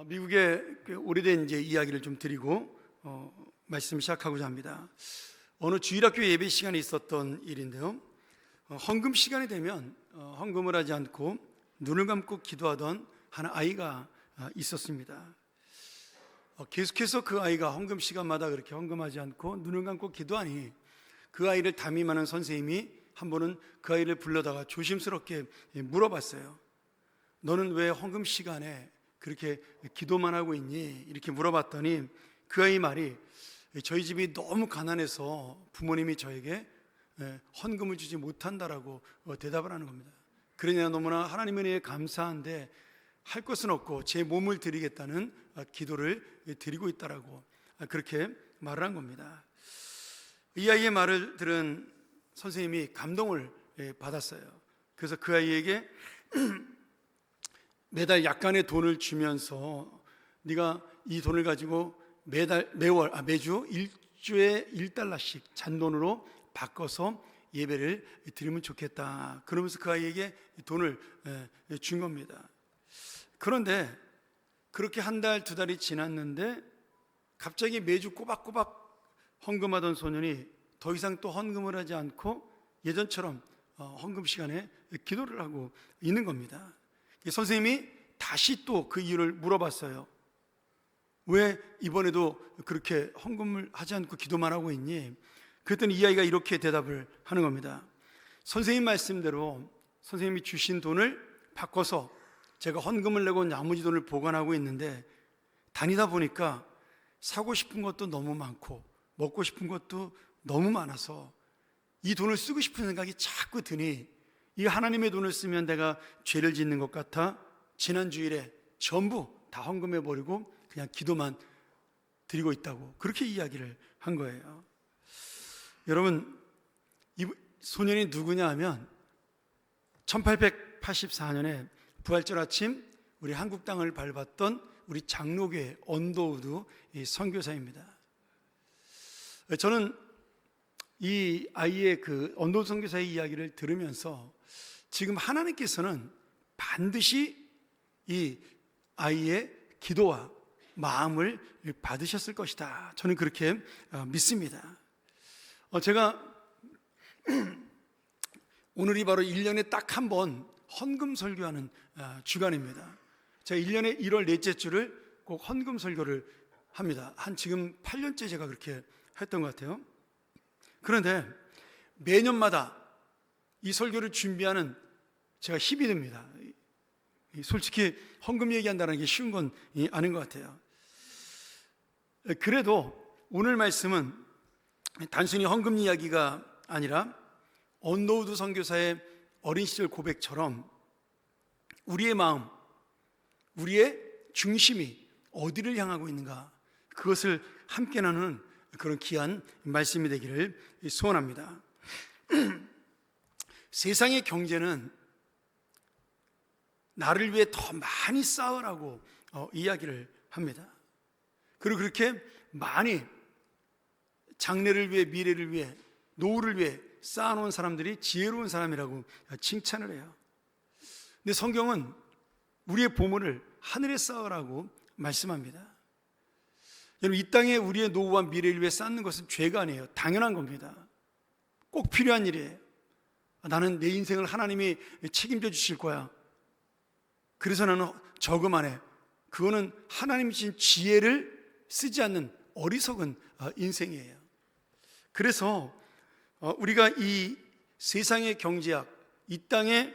미국의 오래된 이제 이야기를 좀 드리고 말씀 시작하고자 합니다. 어느 주일학교 예배 시간에 있었던 일인데요. 헌금 시간이 되면 헌금을 하지 않고 눈을 감고 기도하던 한 아이가 있었습니다. 계속해서 그 아이가 헌금 시간마다 그렇게 헌금하지 않고 눈을 감고 기도하니 그 아이를 담임하는 선생님이 한 번은 그 아이를 불러다가 조심스럽게 물어봤어요. 너는 왜 헌금 시간에 그렇게 기도만 하고 있니? 이렇게 물어봤더니 그 아이 말이 저희 집이 너무 가난해서 부모님이 저에게 헌금을 주지 못한다라고 대답을 하는 겁니다. 그러냐 너무나 하나님의 은혜에 감사한데 할 것은 없고 제 몸을 드리겠다는 기도를 드리고 있다라고 그렇게 말을 한 겁니다. 이 아이의 말을 들은 선생님이 감동을 받았어요. 그래서 그 아이에게 매달 약간의 돈을 주면서 네가 이 돈을 가지고 매주 일주에 $1씩 잔돈으로 바꿔서 예배를 드리면 좋겠다. 그러면서 그 아이에게 돈을 준 겁니다. 그런데 그렇게 한 달, 두 달이 지났는데 갑자기 매주 꼬박꼬박 헌금하던 소년이 더 이상 또 헌금을 하지 않고 예전처럼 헌금 시간에 기도를 하고 있는 겁니다. 선생님이 다시 또 그 이유를 물어봤어요. 왜 이번에도 그렇게 헌금을 하지 않고 기도만 하고 있니? 그랬더니 이 아이가 이렇게 대답을 하는 겁니다. 선생님 말씀대로 선생님이 주신 돈을 바꿔서 제가 헌금을 내고 나머지 돈을 보관하고 있는데 다니다 보니까 사고 싶은 것도 너무 많고 먹고 싶은 것도 너무 많아서 이 돈을 쓰고 싶은 생각이 자꾸 드니 이 하나님의 돈을 쓰면 내가 죄를 짓는 것 같아 지난 주일에 전부 다 헌금해버리고 그냥 기도만 드리고 있다고 그렇게 이야기를 한 거예요. 여러분, 이 소년이 누구냐 하면 1884년에 부활절 아침 우리 한국 땅을 밟았던 우리 장로교회 언더우드 선교사입니다. 저는 이 아이의 그 언더우드 선교사의 이야기를 들으면서 지금 하나님께서는 반드시 이 아이의 기도와 마음을 받으셨을 것이다. 저는 그렇게 믿습니다. 제가 오늘이 바로 1년에 딱 한 번 헌금 설교하는 주간입니다. 제가 1년에 1월 넷째 주를 꼭 헌금 설교를 합니다. 한 지금 8년째 제가 그렇게 했던 것 같아요. 그런데 매년마다 이 설교를 준비하는 제가 힘이 듭니다. 솔직히 헌금 얘기한다는 게 쉬운 건 아닌 것 같아요. 그래도 오늘 말씀은 단순히 헌금 이야기가 아니라 언더우드 선교사의 어린 시절 고백처럼 우리의 마음, 우리의 중심이 어디를 향하고 있는가 그것을 함께 나누는 그런 귀한 말씀이 되기를 소원합니다. 세상의 경제는 나를 위해 더 많이 쌓으라고 이야기를 합니다. 그리고 그렇게 많이 장래를 위해, 미래를 위해, 노후를 위해 쌓아놓은 사람들이 지혜로운 사람이라고 칭찬을 해요. 근데 성경은 우리의 보물을 하늘에 쌓으라고 말씀합니다. 여러분, 이 땅에 우리의 노후와 미래를 위해 쌓는 것은 죄가 아니에요. 당연한 겁니다. 꼭 필요한 일이에요. 나는 내 인생을 하나님이 책임져 주실 거야. 그래서 나는 저금 안 해. 그거는 하나님이 주신 지혜를 쓰지 않는 어리석은 인생이에요. 그래서 우리가 이 세상의 경제학, 이 땅에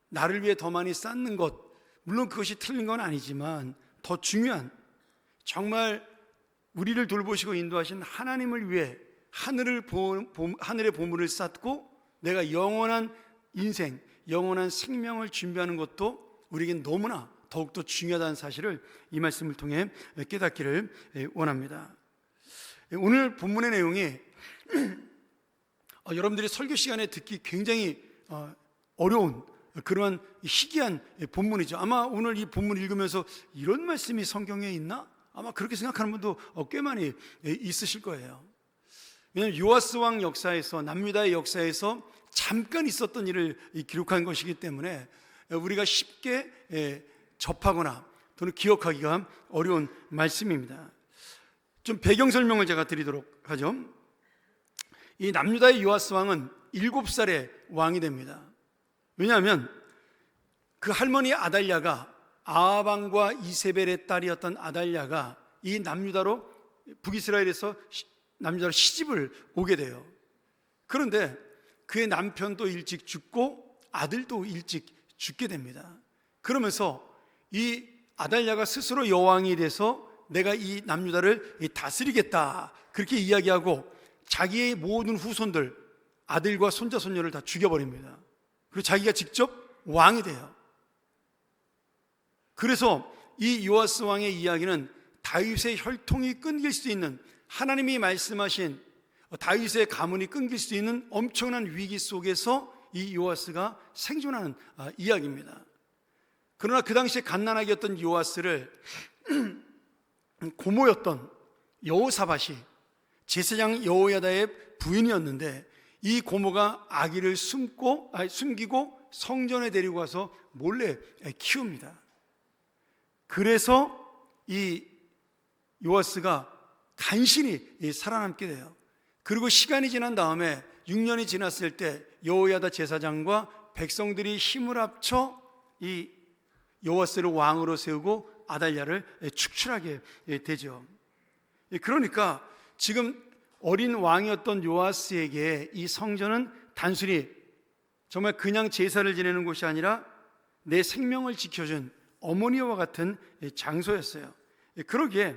나를 위해 더 많이 쌓는 것, 물론 그것이 틀린 건 아니지만 더 중요한, 정말 우리를 돌보시고 인도하신 하나님을 위해 하늘의 보물을 쌓고 내가 영원한 인생, 영원한 생명을 준비하는 것도 우리에겐 너무나 더욱더 중요하다는 사실을 이 말씀을 통해 깨닫기를 원합니다. 오늘 본문의 내용이 여러분들이 설교 시간에 듣기 굉장히 어려운 그러한 희귀한 본문이죠. 아마 오늘 이 본문 읽으면서 이런 말씀이 성경에 있나? 아마 그렇게 생각하는 분도 꽤 많이 있으실 거예요. 왜냐하면 요아스 왕 역사에서, 남유다의 역사에서 잠깐 있었던 일을 기록한 것이기 때문에 우리가 쉽게 접하거나 또는 기억하기가 어려운 말씀입니다. 좀 배경 설명을 제가 드리도록 하죠. 이 남유다의 요아스 왕은 7살에 왕이 됩니다. 왜냐하면 그 할머니 아달랴가, 아합 왕과 이세벨의 딸이었던 아달랴가 이 남유다로, 북이스라엘에서 남유다로 시집을 오게 돼요. 그런데 그의 남편도 일찍 죽고 아들도 일찍 죽게 됩니다. 그러면서 이 아달랴가 스스로 여왕이 돼서 내가 이 남유다를 다스리겠다, 그렇게 이야기하고 자기의 모든 후손들, 아들과 손자 손녀를 다 죽여버립니다. 그리고 자기가 직접 왕이 돼요. 그래서 이 요아스 왕의 이야기는 다윗의 혈통이 끊길 수 있는, 하나님이 말씀하신 다윗의 가문이 끊길 수 있는 엄청난 위기 속에서 이 요아스가 생존하는 이야기입니다. 그러나 그 당시에 갓난아기였던 요아스를 고모였던 여호사밧이 제사장 여호야다의 부인이었는데, 이 고모가 아기를 숨기고 성전에 데리고 와서 몰래 키웁니다. 그래서 이 요아스가 간신히 살아남게 돼요. 그리고 시간이 지난 다음에 6년이 지났을 때 여호야다 제사장과 백성들이 힘을 합쳐 이 요아스를 왕으로 세우고 아달랴를 축출하게 되죠. 그러니까 지금 어린 왕이었던 요아스에게 이 성전은 단순히 정말 그냥 제사를 지내는 곳이 아니라 내 생명을 지켜준 어머니와 같은 장소였어요. 그러기에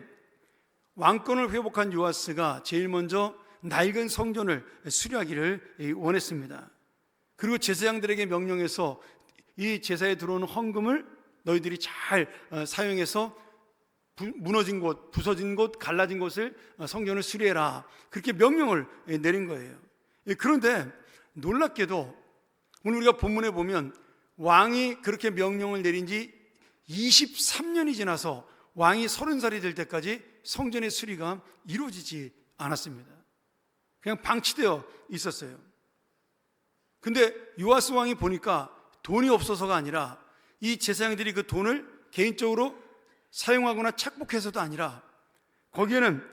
왕권을 회복한 요아스가 제일 먼저 낡은 성전을 수리하기를 원했습니다. 그리고 제사장들에게 명령해서 이 제사에 들어오는 헌금을 너희들이 잘 사용해서 무너진 곳, 부서진 곳, 갈라진 곳을 성전을 수리해라, 그렇게 명령을 내린 거예요. 그런데 놀랍게도 오늘 우리가 본문에 보면 왕이 그렇게 명령을 내린 지 23년이 지나서 왕이 30살이 될 때까지 성전의 수리가 이루어지지 않았습니다. 그냥 방치되어 있었어요. 근데 요아스 왕이 보니까 돈이 없어서가 아니라 이 제사장들이 그 돈을 개인적으로 사용하거나 착복해서도 아니라 거기에는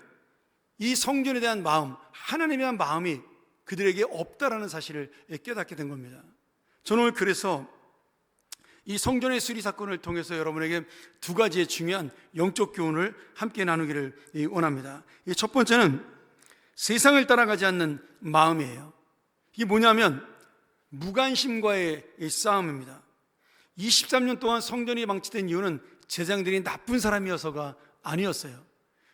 이 성전에 대한 마음, 하나님에 대한 마음이 그들에게 없다라는 사실을 깨닫게 된 겁니다. 저는 오늘 그래서 이 성전의 수리 사건을 통해서 여러분에게 두 가지의 중요한 영적 교훈을 함께 나누기를 원합니다. 첫 번째는 세상을 따라가지 않는 마음이에요. 이게 뭐냐면 무관심과의 싸움입니다. 23년 동안 성전이 방치된 이유는 제사장들이 나쁜 사람이어서가 아니었어요.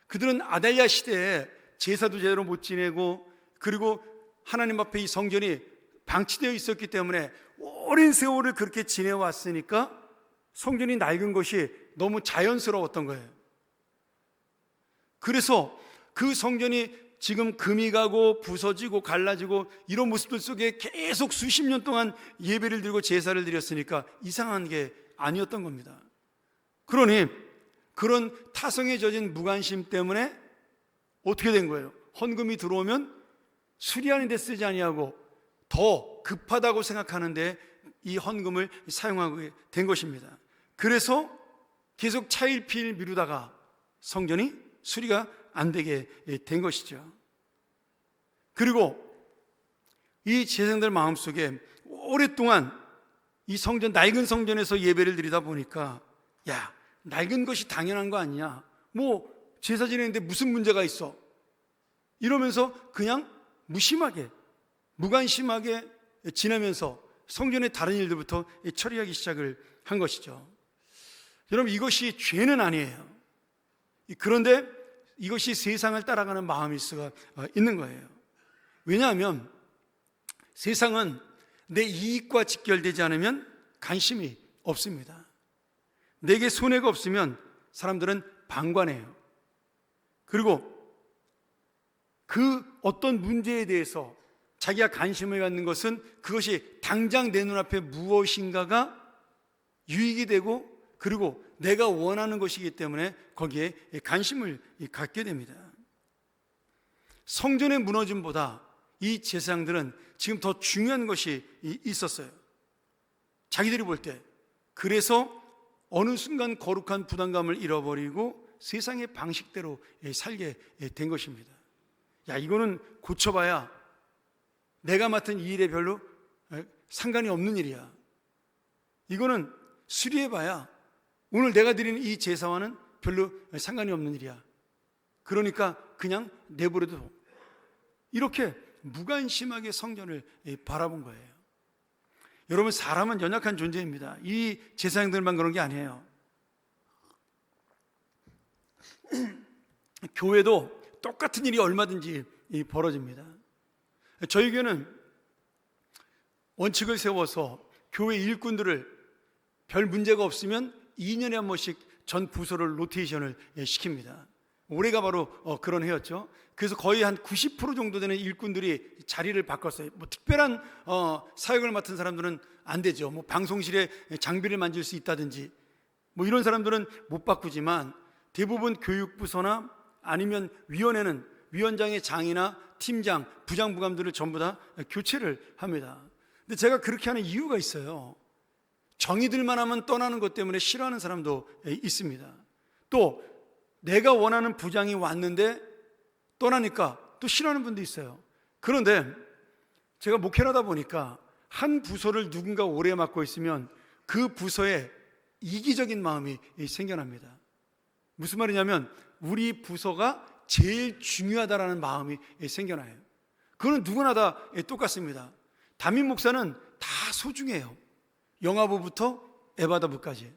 그들은 아달랴 시대에 제사도 제대로 못 지내고, 그리고 하나님 앞에 이 성전이 방치되어 있었기 때문에 오랜 세월을 그렇게 지내왔으니까 성전이 낡은 것이 너무 자연스러웠던 거예요. 그래서 그 성전이 지금 금이 가고 부서지고 갈라지고 이런 모습들 속에 계속 수십 년 동안 예배를 드리고 제사를 드렸으니까 이상한 게 아니었던 겁니다. 그러니 그런 타성에 젖은 무관심 때문에 어떻게 된 거예요? 헌금이 들어오면 수리하는 데 쓰지 아니하고 더 급하다고 생각하는데 이 헌금을 사용하게 된 것입니다. 그래서 계속 차일피일 미루다가 성전이 수리가 안 되게 된 것이죠. 그리고 이 제사장들 마음속에 오랫동안 이 성전, 낡은 성전에서 예배를 드리다 보니까 야, 낡은 것이 당연한 거 아니냐, 뭐 제사 지내는데 무슨 문제가 있어, 이러면서 그냥 무심하게 무관심하게 지내면서 성전의 다른 일들부터 처리하기 시작을 한 것이죠. 여러분, 이것이 죄는 아니에요. 그런데 이것이 세상을 따라가는 마음일 수가 있는 거예요. 왜냐하면 세상은 내 이익과 직결되지 않으면 관심이 없습니다. 내게 손해가 없으면 사람들은 방관해요. 그리고 그 어떤 문제에 대해서 자기가 관심을 갖는 것은 그것이 당장 내 눈앞에 무엇인가가 유익이 되고, 그리고 내가 원하는 것이기 때문에 거기에 관심을 갖게 됩니다. 성전의 무너짐보다 이 제사장들은 지금 더 중요한 것이 있었어요. 자기들이 볼 때. 그래서 어느 순간 거룩한 부담감을 잃어버리고 세상의 방식대로 살게 된 것입니다. 야, 이거는 고쳐봐야 내가 맡은 이 일에 별로 상관이 없는 일이야. 이거는 수리해봐야 오늘 내가 드리는 이 제사와는 별로 상관이 없는 일이야. 그러니까 그냥 내버려둬. 이렇게 무관심하게 성전을 바라본 거예요. 여러분, 사람은 연약한 존재입니다. 이 제사장들만 그런 게 아니에요. 교회도 똑같은 일이 얼마든지 벌어집니다. 저희 교회는 원칙을 세워서 교회 일꾼들을 별 문제가 없으면 2년에 한 번씩 전 부서를 로테이션을 시킵니다. 올해가 바로 그런 해였죠. 그래서 거의 한 90% 정도 되는 일꾼들이 자리를 바꿨어요. 뭐 특별한 사역을 맡은 사람들은 안 되죠. 뭐 방송실에 장비를 만질 수 있다든지 뭐 이런 사람들은 못 바꾸지만 대부분 교육부서나 아니면 위원회는 위원장의 장이나 팀장, 부장부감들을 전부 다 교체를 합니다. 근데 제가 그렇게 하는 이유가 있어요. 정의들만 하면 떠나는 것 때문에 싫어하는 사람도 있습니다. 또 내가 원하는 부장이 왔는데 떠나니까 또 싫어하는 분도 있어요. 그런데 제가 목회를 하다 보니까 한 부서를 누군가 오래 맡고 있으면 그 부서에 이기적인 마음이 생겨납니다. 무슨 말이냐면 우리 부서가 제일 중요하다라는 마음이 생겨나요. 그건 누구나 다 똑같습니다. 담임 목사는 다 소중해요. 영화부부터 에바다부까지.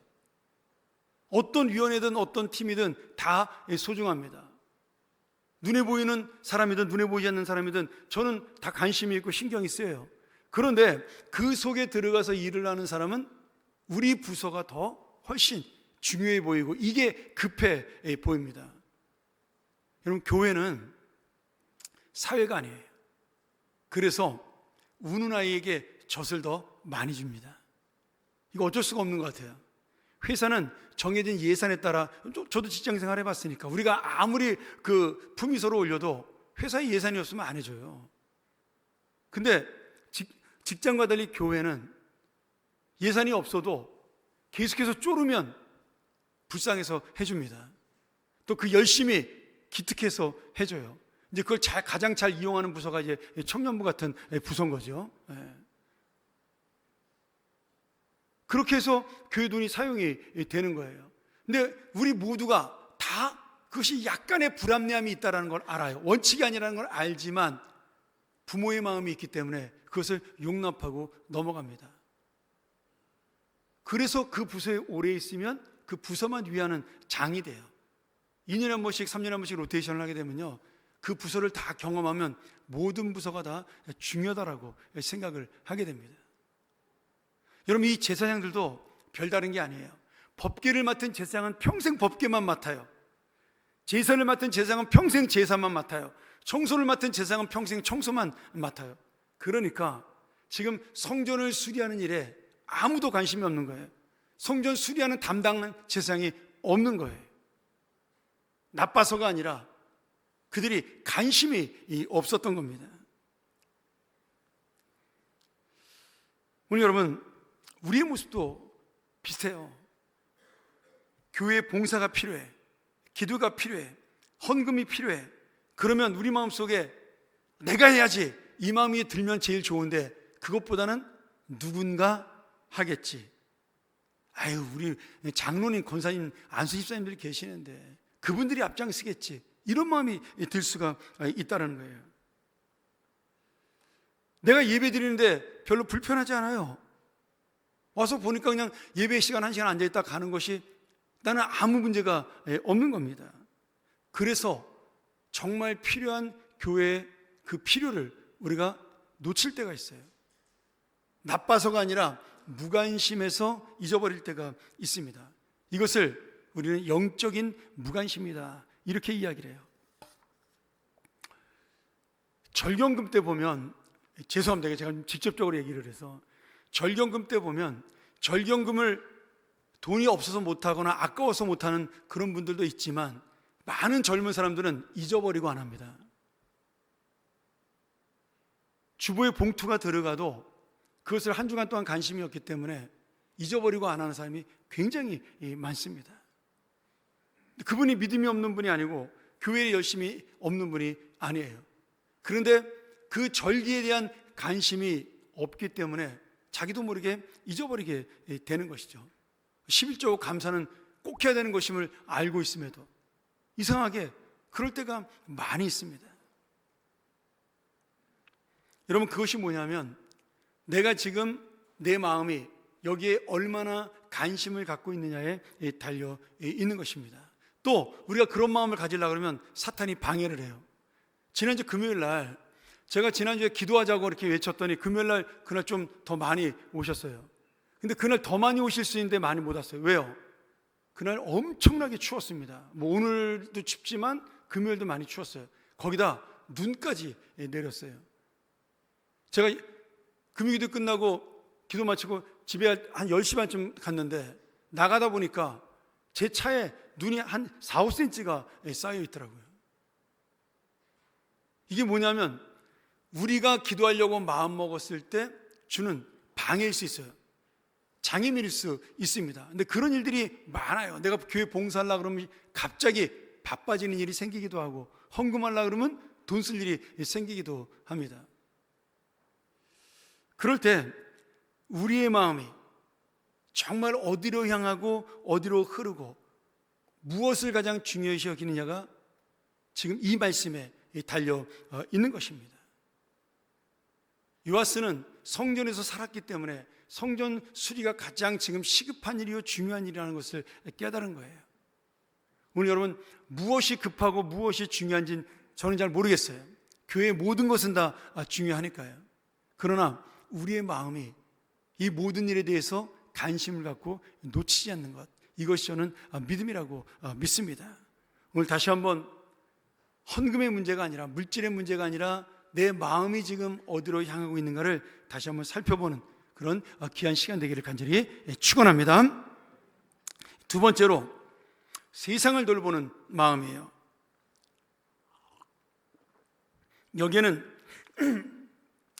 어떤 위원회든 어떤 팀이든 다 소중합니다. 눈에 보이는 사람이든 눈에 보이지 않는 사람이든 저는 다 관심이 있고 신경이 쓰여요. 그런데 그 속에 들어가서 일을 하는 사람은 우리 부서가 더 훨씬 중요해 보이고 이게 급해 보입니다. 여러분, 교회는 사회가 아니에요. 그래서 우는 아이에게 젖을 더 많이 줍니다. 이거 어쩔 수가 없는 것 같아요. 회사는 정해진 예산에 따라, 저도 직장생활 해봤으니까 우리가 아무리 그 품위서로 올려도 회사의 예산이 없으면 안 해줘요. 근데 직장과 달리 교회는 예산이 없어도 계속해서 쪼르면 불쌍해서 해줍니다. 또 그 열심히 기특해서 해줘요. 이제 그걸 가장 잘 이용하는 부서가 이제 청년부 같은 부서인 거죠. 그렇게 해서 교회 돈이 사용이 되는 거예요. 근데 우리 모두가 다 그것이 약간의 불합리함이 있다는 걸 알아요. 원칙이 아니라는 걸 알지만 부모의 마음이 있기 때문에 그것을 용납하고 넘어갑니다. 그래서 그 부서에 오래 있으면 그 부서만 위하는 장이 돼요. 2년에 한 번씩 3년에 한 번씩 로테이션을 하게 되면요, 그 부서를 다 경험하면 모든 부서가 다 중요하다라고 생각을 하게 됩니다. 여러분, 이 제사장들도 별다른 게 아니에요. 법궤를 맡은 제사장은 평생 법궤만 맡아요. 제사를 맡은 제사장은 평생 제사만 맡아요. 청소를 맡은 제사장은 평생 청소만 맡아요. 그러니까 지금 성전을 수리하는 일에 아무도 관심이 없는 거예요. 성전 수리하는 담당은 제사장이 없는 거예요. 나빠서가 아니라 그들이 관심이 없었던 겁니다. 오늘 여러분, 우리의 모습도 비슷해요. 교회 봉사가 필요해. 기도가 필요해. 헌금이 필요해. 그러면 우리 마음속에 내가 해야지 이 마음이 들면 제일 좋은데 그것보다는 누군가 하겠지. 아유, 우리 장로님, 권사님, 안수 집사님들이 계시는데 그분들이 앞장서겠지. 이런 마음이 들 수가 있다는 거예요. 내가 예배 드리는데 별로 불편하지 않아요. 와서 보니까 그냥 예배 시간 1시간 앉아있다 가는 것이 나는 아무 문제가 없는 겁니다. 그래서 정말 필요한 교회의 그 필요를 우리가 놓칠 때가 있어요. 나빠서가 아니라 무관심해서 잊어버릴 때가 있습니다. 이것을 우리는 영적인 무관심이다, 이렇게 이야기를 해요. 절경금 때 보면, 죄송합니다, 제가 직접적으로 얘기를 해서, 절경금 때 보면 절경금을 돈이 없어서 못하거나 아까워서 못하는 그런 분들도 있지만 많은 젊은 사람들은 잊어버리고 안 합니다. 주보에 봉투가 들어가도 그것을 한 주간 동안 관심이 없기 때문에 잊어버리고 안 하는 사람이 굉장히 많습니다. 그분이 믿음이 없는 분이 아니고 교회에 열심히 없는 분이 아니에요. 그런데 그 절기에 대한 관심이 없기 때문에 자기도 모르게 잊어버리게 되는 것이죠. 11조 감사는 꼭 해야 되는 것임을 알고 있음에도 이상하게 그럴 때가 많이 있습니다. 여러분, 그것이 뭐냐면 내가 지금 내 마음이 여기에 얼마나 관심을 갖고 있느냐에 달려 있는 것입니다. 또 우리가 그런 마음을 가지려고 그러면 사탄이 방해를 해요. 지난주 금요일 날 제가 지난주에 기도하자고 이렇게 외쳤더니 금요일 날 그날 좀 더 많이 오셨어요. 근데 그날 더 많이 오실 수 있는데 많이 못 왔어요. 왜요? 그날 엄청나게 추웠습니다. 뭐 오늘도 춥지만 금요일도 많이 추웠어요. 거기다 눈까지 내렸어요. 제가 금요기도 끝나고 기도 마치고 집에 한 10시 반쯤 갔는데 나가다 보니까 제 차에 눈이 한 4, 5cm가 쌓여 있더라고요. 이게 뭐냐면 우리가 기도하려고 마음 먹었을 때 주는 방해일 수 있어요. 장애물일 수 있습니다. 근데 그런 일들이 많아요. 내가 교회 봉사하려고 그러면 갑자기 바빠지는 일이 생기기도 하고 헌금하려고 그러면 돈 쓸 일이 생기기도 합니다. 그럴 때 우리의 마음이 정말 어디로 향하고 어디로 흐르고 무엇을 가장 중요시 여기느냐가 지금 이 말씀에 달려 있는 것입니다. 요아스는 성전에서 살았기 때문에 성전 수리가 가장 지금 시급한 일이요 중요한 일이라는 것을 깨달은 거예요. 오늘 여러분, 무엇이 급하고 무엇이 중요한지는 저는 잘 모르겠어요. 교회의 모든 것은 다 중요하니까요. 그러나 우리의 마음이 이 모든 일에 대해서 관심을 갖고 놓치지 않는 것, 이것이 저는 믿음이라고 믿습니다. 오늘 다시 한번 헌금의 문제가 아니라 물질의 문제가 아니라 내 마음이 지금 어디로 향하고 있는가를 다시 한번 살펴보는 그런 귀한 시간 되기를 간절히 축원합니다. 두 번째로 세상을 돌보는 마음이에요. 여기에는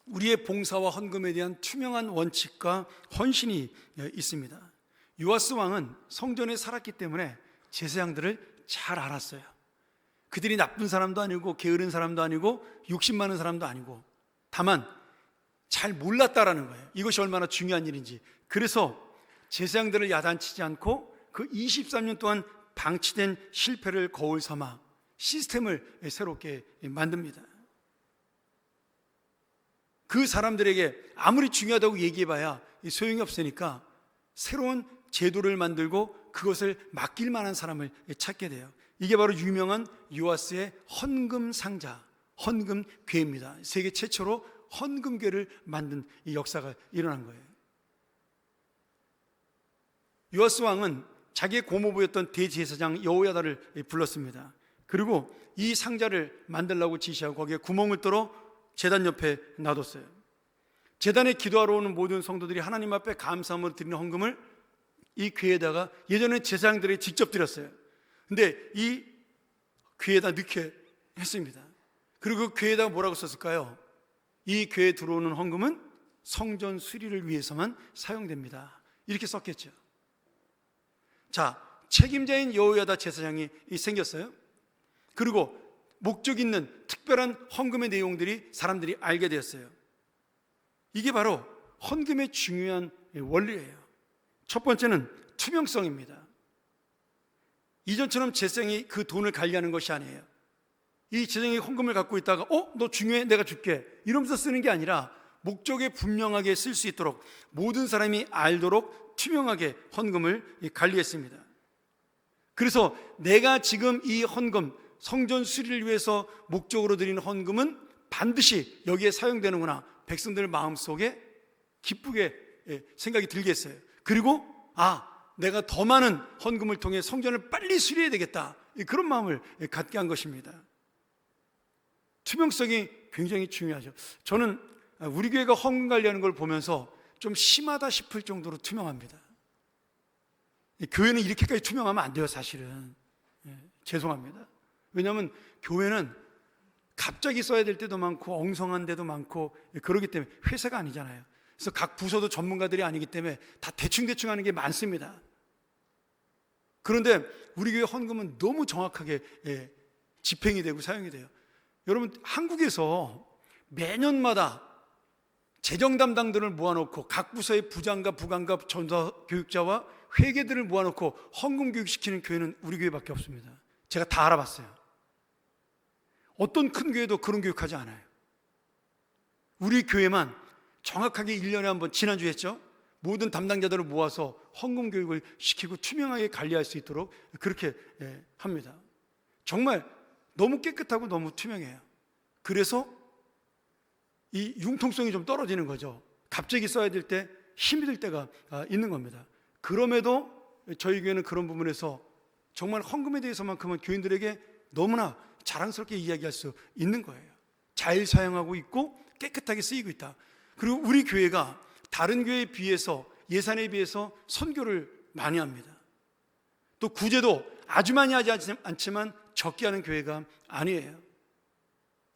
우리의 봉사와 헌금에 대한 투명한 원칙과 헌신이 있습니다. 요아스 왕은 성전에 살았기 때문에 제사장들을 잘 알았어요. 그들이 나쁜 사람도 아니고 게으른 사람도 아니고 욕심 많은 사람도 아니고 다만 잘 몰랐다라는 거예요. 이것이 얼마나 중요한 일인지. 그래서 제사장들을 야단치지 않고 그 23년 동안 방치된 실패를 거울 삼아 시스템을 새롭게 만듭니다. 그 사람들에게 아무리 중요하다고 얘기해봐야 소용이 없으니까 새로운 제도를 만들고 그것을 맡길 만한 사람을 찾게 돼요. 이게 바로 유명한 요아스의 헌금상자, 헌금궤입니다. 세계 최초로 헌금궤를 만든 이 역사가 일어난 거예요. 요아스 왕은 자기의 고모부였던 대제사장 여호야다를 불렀습니다. 그리고 이 상자를 만들라고 지시하고 거기에 구멍을 뚫어 제단 옆에 놔뒀어요. 제단에 기도하러 오는 모든 성도들이 하나님 앞에 감사함으로 드리는 헌금을 이 궤에다가 예전에 제사장들이 직접 드렸어요. 근데 이 궤에다 넣게 했습니다. 그리고 그 궤에다가 뭐라고 썼을까요? 이 궤에 들어오는 헌금은 성전 수리를 위해서만 사용됩니다. 이렇게 썼겠죠. 자, 책임자인 여호야다 제사장이 생겼어요. 그리고 목적 있는 특별한 헌금의 내용들이 사람들이 알게 되었어요. 이게 바로 헌금의 중요한 원리예요. 첫 번째는 투명성입니다. 이전처럼 제사장이 그 돈을 관리하는 것이 아니에요. 이 제사장이 헌금을 갖고 있다가 너 중요해? 내가 줄게 이러면서 쓰는 게 아니라 목적에 분명하게 쓸 수 있도록 모든 사람이 알도록 투명하게 헌금을 관리했습니다. 그래서 내가 지금 이 헌금 성전 수리를 위해서 목적으로 드리는 헌금은 반드시 여기에 사용되는구나, 백성들 마음속에 기쁘게 생각이 들게 했어요. 그리고 내가 더 많은 헌금을 통해 성전을 빨리 수리해야 되겠다, 그런 마음을 갖게 한 것입니다. 투명성이 굉장히 중요하죠. 저는 우리 교회가 헌금 관리하는 걸 보면서 좀 심하다 싶을 정도로 투명합니다. 교회는 이렇게까지 투명하면 안 돼요, 사실은. 죄송합니다. 왜냐하면 교회는 갑자기 써야 될 때도 많고 엉성한 데도 많고 그러기 때문에 회사가 아니잖아요. 그래서 각 부서도 전문가들이 아니기 때문에 다 대충대충 하는 게 많습니다. 그런데 우리 교회 헌금은 너무 정확하게 집행이 되고 사용이 돼요. 여러분, 한국에서 매년마다 재정 담당들을 모아놓고 각 부서의 부장과 부관과 전사 교육자와 회계들을 모아놓고 헌금 교육시키는 교회는 우리 교회밖에 없습니다. 제가 다 알아봤어요. 어떤 큰 교회도 그런 교육하지 않아요. 우리 교회만 정확하게 1년에 한 번, 지난주에 했죠. 모든 담당자들을 모아서 헌금 교육을 시키고 투명하게 관리할 수 있도록 그렇게 합니다. 정말 너무 깨끗하고 너무 투명해요. 그래서 이 융통성이 좀 떨어지는 거죠. 갑자기 써야 될 때 힘이 들 때가 있는 겁니다. 그럼에도 저희 교회는 그런 부분에서 정말 헌금에 대해서만큼은 교인들에게 너무나 자랑스럽게 이야기할 수 있는 거예요. 잘 사용하고 있고 깨끗하게 쓰이고 있다. 그리고 우리 교회가 다른 교회에 비해서, 예산에 비해서 선교를 많이 합니다. 또 구제도 아주 많이 하지 않지만 적게 하는 교회가 아니에요.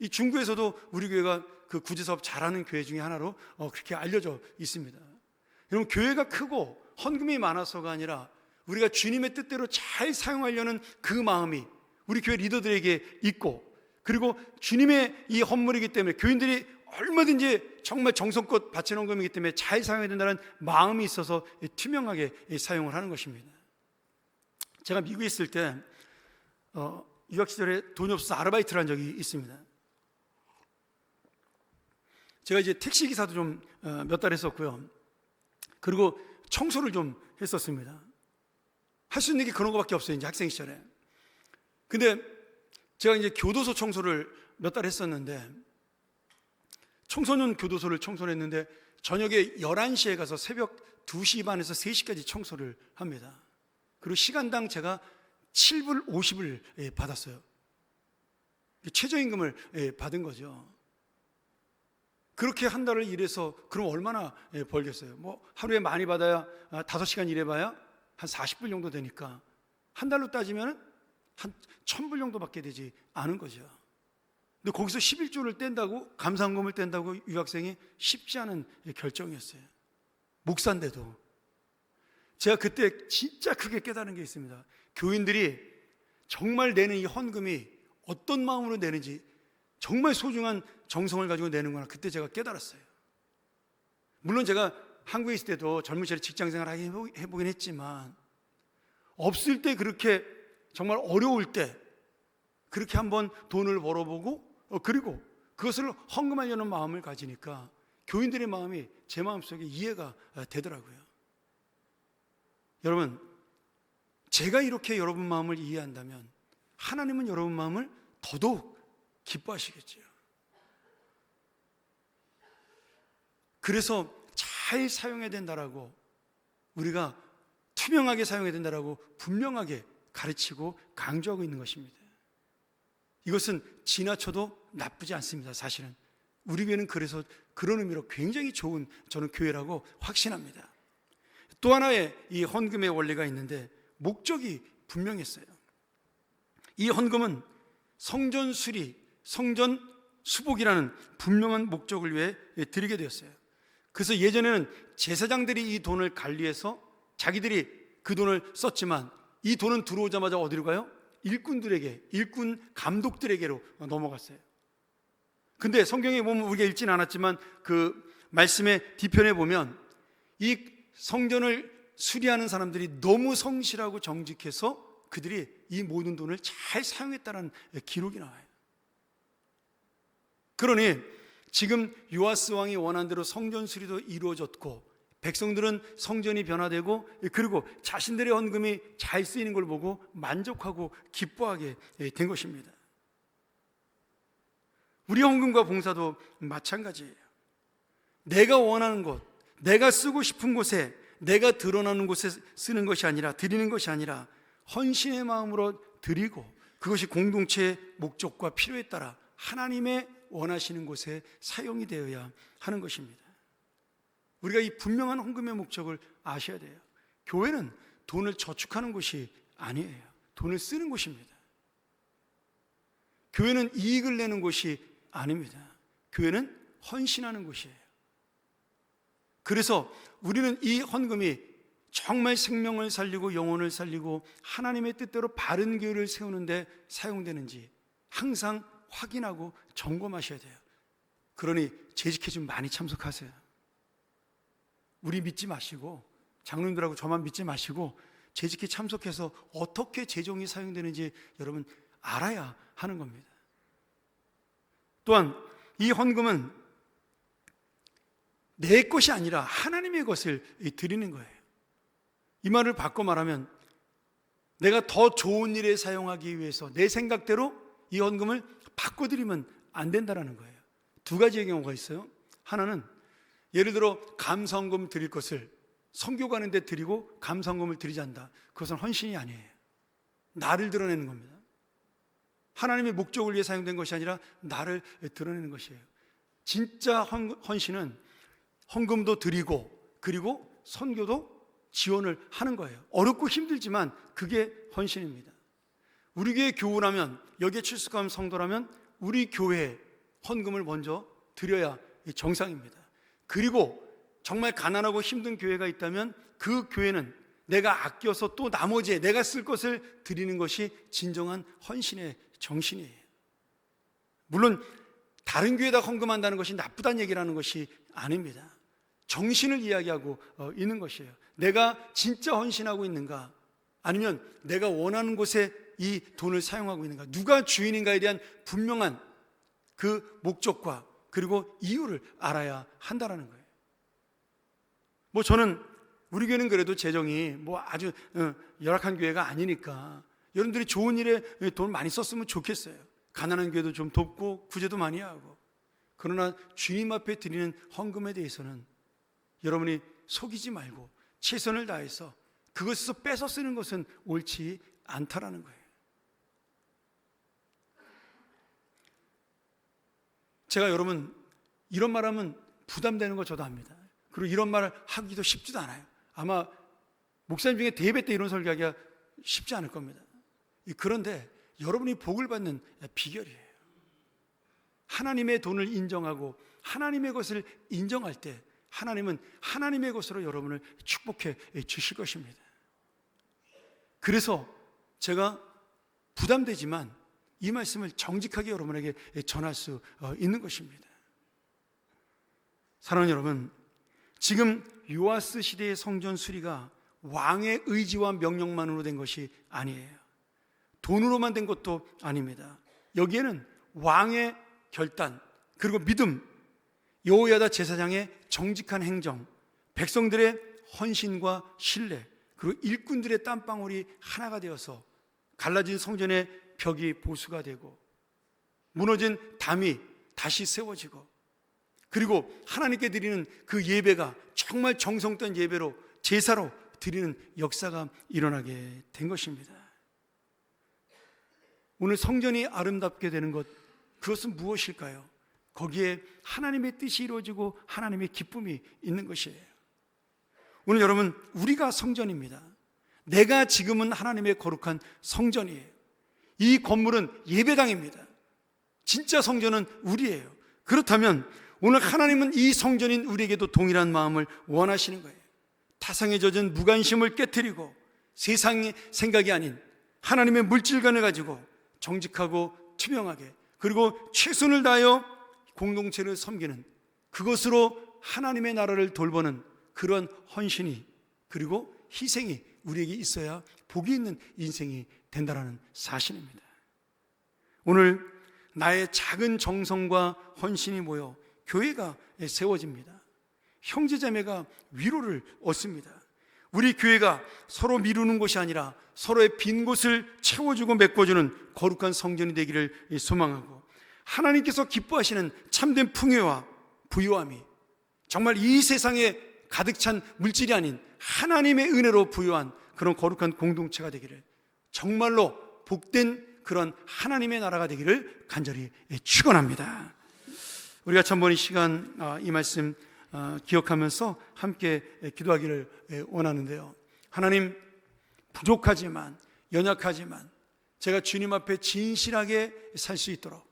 이 중구에서도 우리 교회가 그 구제 사업 잘하는 교회 중에 하나로 그렇게 알려져 있습니다. 여러분, 교회가 크고 헌금이 많아서가 아니라 우리가 주님의 뜻대로 잘 사용하려는 그 마음이 우리 교회 리더들에게 있고, 그리고 주님의 이 헌물이기 때문에 교인들이 얼마든지 정말 정성껏 바치는 헌금이기 때문에 잘 사용해야 된다는 마음이 있어서 투명하게 사용을 하는 것입니다. 제가 미국에 있을 때 유학 시절에 돈이 없어서 아르바이트를 한 적이 있습니다. 제가 이제 택시기사도 좀 몇 달 했었고요. 그리고 청소를 좀 했었습니다. 할 수 있는 게 그런 거밖에 없어요, 이제 학생 시절에. 근데 제가 이제 교도소 청소를 몇 달 했었는데, 청소년 교도소를 청소를 했는데 저녁에 11시에 가서 새벽 2시 반에서 3시까지 청소를 합니다. 그리고 시간당 제가 7불 50을 받았어요. 최저임금을 받은 거죠. 그렇게 한 달을 일해서 그럼 얼마나 벌겠어요? 뭐 하루에 많이 받아야 5시간 일해봐야 한 40불 정도 되니까 한 달로 따지면 한 1000불 정도밖에 되지 않은 거죠. 근데 거기서 11조를 뗀다고, 감사헌금을 뗀다고 유학생이 쉽지 않은 결정이었어요. 목사인데도. 제가 그때 진짜 크게 깨달은 게 있습니다. 교인들이 정말 내는 이 헌금이 어떤 마음으로 내는지, 정말 소중한 정성을 가지고 내는구나, 그때 제가 깨달았어요. 물론 제가 한국에 있을 때도 젊은 시절에 직장생활 해보긴 했지만, 없을 때 그렇게 정말 어려울 때 그렇게 한번 돈을 벌어보고 그리고 그것을 헌금하려는 마음을 가지니까 교인들의 마음이 제 마음속에 이해가 되더라고요. 여러분, 제가 이렇게 여러분 마음을 이해한다면 하나님은 여러분 마음을 더더욱 기뻐하시겠지요. 그래서 잘 사용해야 된다라고, 우리가 투명하게 사용해야 된다라고 분명하게 가르치고 강조하고 있는 것입니다. 이것은 지나쳐도 나쁘지 않습니다. 사실은 우리 교회는 그래서 그런 의미로 굉장히 좋은, 저는 교회라고 확신합니다. 또 하나의 이 헌금의 원리가 있는데 목적이 분명했어요. 이 헌금은 성전 수리, 성전 수복이라는 분명한 목적을 위해 드리게 되었어요. 그래서 예전에는 제사장들이 이 돈을 관리해서 자기들이 그 돈을 썼지만, 이 돈은 들어오자마자 어디로 가요? 일꾼들에게, 일꾼 감독들에게로 넘어갔어요. 근데 성경에 보면, 우리가 읽진 않았지만 그 말씀의 뒤편에 보면 이 성전을 수리하는 사람들이 너무 성실하고 정직해서 그들이 이 모든 돈을 잘 사용했다는 기록이 나와요. 그러니 지금 요아스 왕이 원한 대로 성전 수리도 이루어졌고, 백성들은 성전이 변화되고, 그리고 자신들의 헌금이 잘 쓰이는 걸 보고 만족하고 기뻐하게 된 것입니다. 우리 헌금과 봉사도 마찬가지예요. 내가 원하는 곳, 내가 쓰고 싶은 곳에, 내가 드러나는 곳에 쓰는 것이 아니라, 드리는 것이 아니라 헌신의 마음으로 드리고, 그것이 공동체의 목적과 필요에 따라 하나님의 원하시는 곳에 사용이 되어야 하는 것입니다. 우리가 이 분명한 헌금의 목적을 아셔야 돼요. 교회는 돈을 저축하는 곳이 아니에요. 돈을 쓰는 곳입니다. 교회는 이익을 내는 곳이 아닙니다. 교회는 헌신하는 곳이에요. 그래서 우리는 이 헌금이 정말 생명을 살리고 영혼을 살리고 하나님의 뜻대로 바른 교회를 세우는데 사용되는지 항상 확인하고 점검하셔야 돼요. 그러니 재직회 좀 많이 참석하세요. 우리 믿지 마시고, 장로님들하고 저만 믿지 마시고 재직회 참석해서 어떻게 재정이 사용되는지 여러분 알아야 하는 겁니다. 또한 이 헌금은 내 것이 아니라 하나님의 것을 드리는 거예요. 이 말을 바꿔 말하면 내가 더 좋은 일에 사용하기 위해서 내 생각대로 이 헌금을 바꿔드리면 안 된다는 거예요. 두 가지의 경우가 있어요. 하나는 예를 들어 감사헌금 드릴 것을 선교 가는 데 드리고 감사헌금을 드리지 않는다. 그것은 헌신이 아니에요. 나를 드러내는 겁니다. 하나님의 목적을 위해 사용된 것이 아니라 나를 드러내는 것이에요. 진짜 헌신은 헌금도 드리고 그리고 선교도 지원을 하는 거예요. 어렵고 힘들지만 그게 헌신입니다. 우리 교회 교우라면, 여기에 출석한 성도라면 우리 교회에 헌금을 먼저 드려야 정상입니다. 그리고 정말 가난하고 힘든 교회가 있다면 그 교회는 내가 아껴서 또 나머지에 내가 쓸 것을 드리는 것이 진정한 헌신의 정신이에요. 물론 다른 교회에다 헌금한다는 것이 나쁘다는 얘기라는 것이 아닙니다. 정신을 이야기하고 있는 것이에요. 내가 진짜 헌신하고 있는가, 아니면 내가 원하는 곳에 이 돈을 사용하고 있는가, 누가 주인인가에 대한 분명한 그 목적과 그리고 이유를 알아야 한다는 거예요. 저는 우리 교회는 그래도 재정이 아주 열악한 교회가 아니니까 여러분들이 좋은 일에 돈을 많이 썼으면 좋겠어요. 가난한 교회도 좀 돕고 구제도 많이 하고. 그러나 주님 앞에 드리는 헌금에 대해서는 여러분이 속이지 말고 최선을 다해서 그것에서 뺏어 쓰는 것은 옳지 않다라는 거예요. 제가 여러분 이런 말하면 부담되는 거 저도 압니다. 그리고 이런 말을 하기도 쉽지도 않아요. 아마 목사님 중에 대예배 때 이런 설교하기가 쉽지 않을 겁니다. 그런데 여러분이 복을 받는 비결이에요. 하나님의 돈을 인정하고 하나님의 것을 인정할 때 하나님은 하나님의 것으로 여러분을 축복해 주실 것입니다. 그래서 제가 부담되지만 이 말씀을 정직하게 여러분에게 전할 수 있는 것입니다. 사랑하는 여러분, 지금 요아스 시대의 성전 수리가 왕의 의지와 명령만으로 된 것이 아니에요. 돈으로만 된 것도 아닙니다. 여기에는 왕의 결단, 그리고 믿음, 여호야다 제사장의 정직한 행정, 백성들의 헌신과 신뢰, 그리고 일꾼들의 땀방울이 하나가 되어서 갈라진 성전의 벽이 보수가 되고 무너진 담이 다시 세워지고, 그리고 하나님께 드리는 그 예배가 정말 정성된 예배로, 제사로 드리는 역사가 일어나게 된 것입니다. 오늘 성전이 아름답게 되는 것, 그것은 무엇일까요? 거기에 하나님의 뜻이 이루어지고 하나님의 기쁨이 있는 것이에요. 오늘 여러분, 우리가 성전입니다. 내가 지금은 하나님의 거룩한 성전이에요. 이 건물은 예배당입니다. 진짜 성전은 우리예요. 그렇다면 오늘 하나님은 이 성전인 우리에게도 동일한 마음을 원하시는 거예요. 타성에 젖은 무관심을 깨트리고 세상의 생각이 아닌 하나님의 물질관을 가지고 정직하고 투명하게, 그리고 최선을 다하여 공동체를 섬기는, 그것으로 하나님의 나라를 돌보는 그런 헌신이, 그리고 희생이 우리에게 있어야 복이 있는 인생이 된다는 사실입니다. 오늘 나의 작은 정성과 헌신이 모여 교회가 세워집니다. 형제자매가 위로를 얻습니다. 우리 교회가 서로 미루는 것이 아니라 서로의 빈 곳을 채워주고 메꿔주는 거룩한 성전이 되기를 소망하고, 하나님께서 기뻐하시는 참된 풍요와 부요함이 정말 이 세상에 가득 찬 물질이 아닌 하나님의 은혜로 부요한 그런 거룩한 공동체가 되기를, 정말로 복된 그런 하나님의 나라가 되기를 간절히 축원합니다. 우리가 천번 이 시간 이 말씀 기억하면서 함께 기도하기를 원하는데요. 하나님, 부족하지만 연약하지만 제가 주님 앞에 진실하게 살 수 있도록,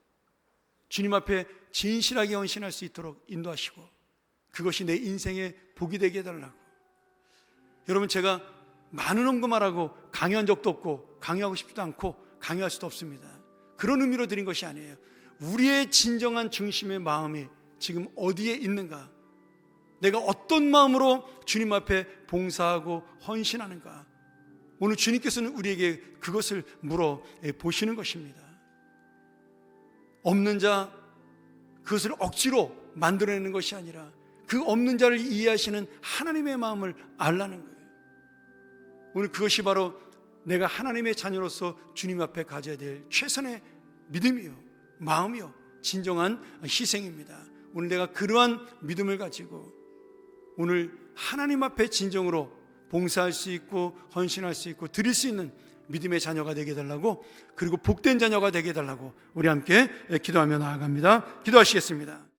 주님 앞에 진실하게 헌신할 수 있도록 인도하시고, 그것이 내 인생의 복이 되게 해달라고. 여러분, 제가 많은 언급말하고 강요한 적도 없고 강요하고 싶지도 않고 강요할 수도 없습니다. 그런 의미로 드린 것이 아니에요. 우리의 진정한 중심의 마음이 지금 어디에 있는가, 내가 어떤 마음으로 주님 앞에 봉사하고 헌신하는가, 오늘 주님께서는 우리에게 그것을 물어보시는 것입니다. 없는 자, 그것을 억지로 만들어내는 것이 아니라 그 없는 자를 이해하시는 하나님의 마음을 알라는 거예요. 오늘 그것이 바로 내가 하나님의 자녀로서 주님 앞에 가져야 될 최선의 믿음이요, 마음이요, 진정한 희생입니다. 오늘 내가 그러한 믿음을 가지고 오늘 하나님 앞에 진정으로 봉사할 수 있고 헌신할 수 있고 드릴 수 있는 믿음의 자녀가 되게 해달라고, 그리고 복된 자녀가 되게 해달라고 우리 함께 기도하며 나아갑니다. 기도하시겠습니다.